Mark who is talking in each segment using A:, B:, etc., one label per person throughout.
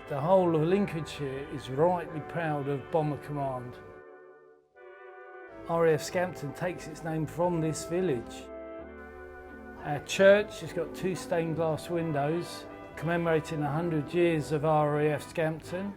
A: The whole of Lincolnshire is rightly proud of Bomber Command. RAF Scampton takes its name from this village. Our church has got 2 stained glass windows commemorating 100 years of RAF Scampton.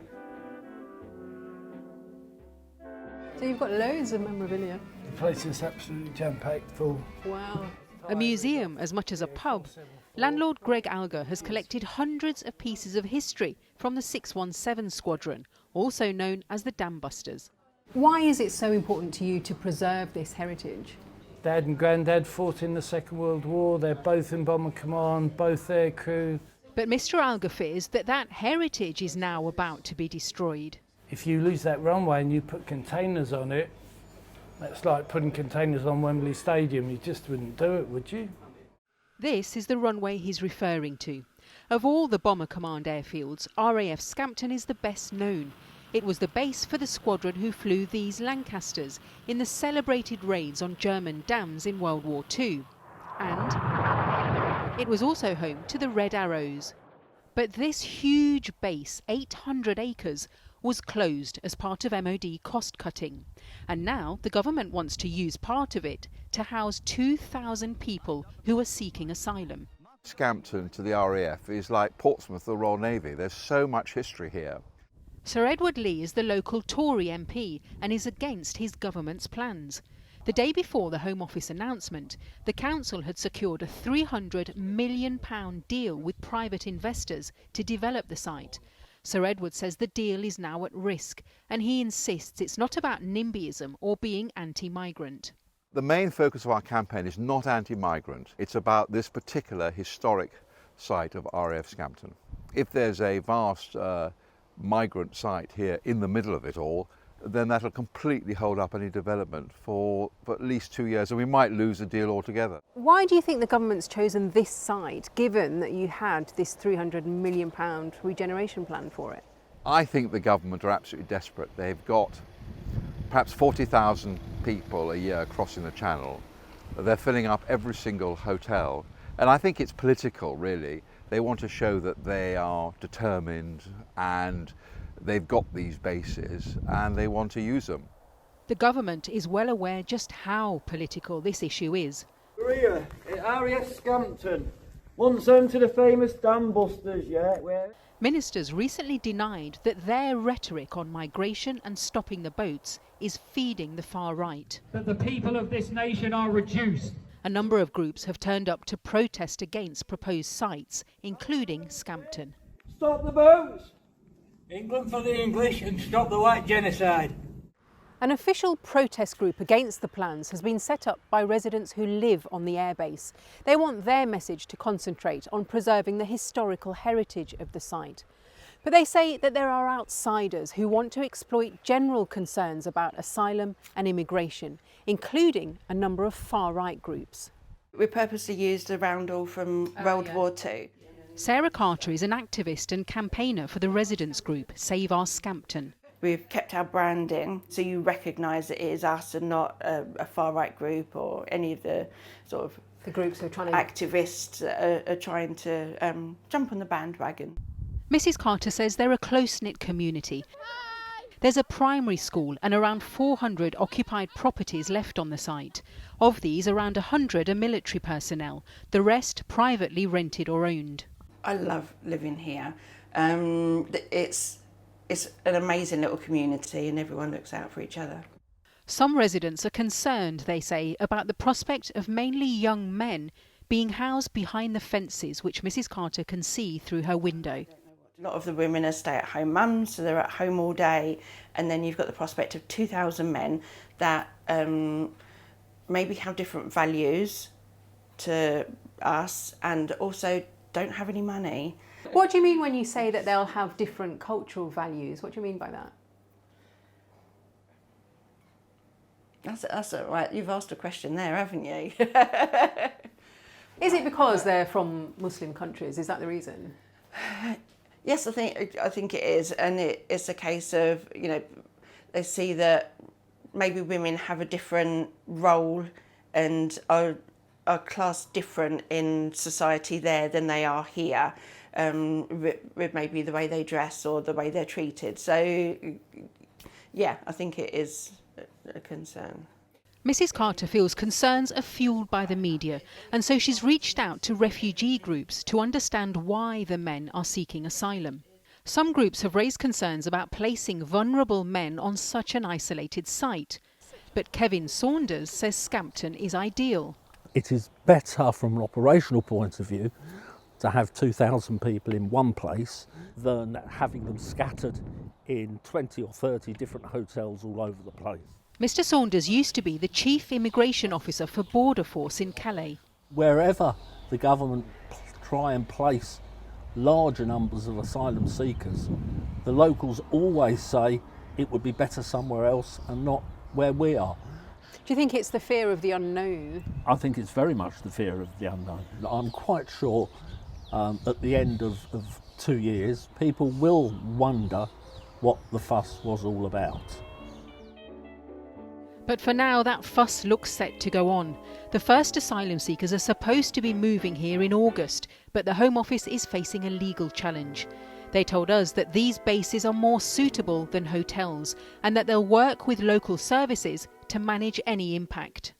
B: So you've got loads of memorabilia.
A: The place is absolutely jam-packed full.
B: Wow.
C: A museum as much as a pub. Landlord Greg Alger has collected hundreds of pieces of history from the 617 Squadron, also known as the Dambusters.
B: Why is it so important to you to preserve this heritage?
A: Dad and Grandad fought in the Second World War. They're both in Bomber Command, both their crew.
C: But Mr Alger fears that heritage is now about to be destroyed.
A: If you lose that runway and you put containers on it, that's like putting containers on Wembley Stadium. You just wouldn't do it, would you?
C: This is the runway he's referring to. Of all the Bomber Command airfields, RAF Scampton is the best known. It was the base for the squadron who flew these Lancasters in the celebrated raids on German dams in World War II. And it was also home to the Red Arrows. But this huge base, 800 acres, was closed as part of MOD cost cutting. And now the government wants to use part of it to house 2,000 people who are seeking asylum.
D: Scampton to the RAF is like Portsmouth, the Royal Navy. There's so much history here.
C: Sir Edward Lee is the local Tory MP and is against his government's plans. The day before the Home Office announcement, the council had secured a £300 million deal with private investors to develop the site. Sir Edward says the deal is now at risk, and he insists it's not about NIMBYism or being anti-migrant.
D: The main focus of our campaign is not anti-migrant. It's about this particular historic site of RAF Scampton. If there's a vast migrant site here in the middle of it all, then that'll completely hold up any development for at least 2 years, and we might lose the deal altogether.
B: Why do you think the government's chosen this site, given that you had this £300 million regeneration plan for it?
D: I think the government are absolutely desperate. They've got perhaps 40,000 people a year crossing the channel. They're filling up every single hotel, and I think it's political, really. They want to show that they are determined and they've got these bases and they want to use them.
C: The government is well aware just how political this issue is.
E: We're here at RAF Scampton, once home to the famous dambusters, where...
C: Ministers recently denied that their rhetoric on migration and stopping the boats is feeding the far right.
F: That the people of this nation are reduced.
C: A number of groups have turned up to protest against proposed sites, including Scampton.
E: Stop the boats! England for the English and stop the white genocide.
B: An official protest group against the plans has been set up by residents who live on the airbase. They want their message to concentrate on preserving the historical heritage of the site. But they say that there are outsiders who want to exploit general concerns about asylum and immigration, including a number of far-right groups.
G: We purposely used a roundel from World War II.
C: Sarah Carter is an activist and campaigner for the residents group Save Our Scampton.
G: We've kept our branding so you recognise that it is us and not a far-right group or any of the sort of
B: The groups who are trying to...
G: activists that are trying to jump on the bandwagon.
C: Mrs Carter says they're a close-knit community. There's a primary school and around 400 occupied properties left on the site. Of these, around 100 are military personnel, the rest privately rented or owned.
G: I love living here. It's an amazing little community and everyone looks out for each other.
C: Some residents are concerned, they say, about the prospect of mainly young men being housed behind the fences which Mrs Carter can see through her window.
G: A lot of the women are stay-at-home mums, so they're at home all day, and then you've got the prospect of 2,000 men that maybe have different values to us and also don't have any money.
B: What do you mean when you say that they'll have different cultural values? What do you mean by that?
G: That's right. You've asked a question there, haven't you?
B: Is it because they're from Muslim countries? Is that the reason?
G: Yes, I think it is, and it's a case of, you know, they see that maybe women have a different role and are classed different in society there than they are here, with maybe the way they dress or the way they're treated. So, yeah, I think it is a concern.
C: Mrs. Carter feels concerns are fuelled by the media, and so she's reached out to refugee groups to understand why the men are seeking asylum. Some groups have raised concerns about placing vulnerable men on such an isolated site. But Kevin Saunders says Scampton is ideal.
H: It is better from an operational point of view to have 2,000 people in one place than having them scattered in 20 or 30 different hotels all over the place.
C: Mr. Saunders used to be the chief immigration officer for Border Force in Calais.
H: Wherever the government try and place larger numbers of asylum seekers, the locals always say it would be better somewhere else and not where we are.
B: Do you think it's the fear of the unknown?
H: I think it's very much the fear of the unknown. I'm quite sure at the end of 2 years, people will wonder what the fuss was all about.
C: But for now, that fuss looks set to go on. The first asylum seekers are supposed to be moving here in August, but the Home Office is facing a legal challenge. They told us that these bases are more suitable than hotels and that they'll work with local services to manage any impact.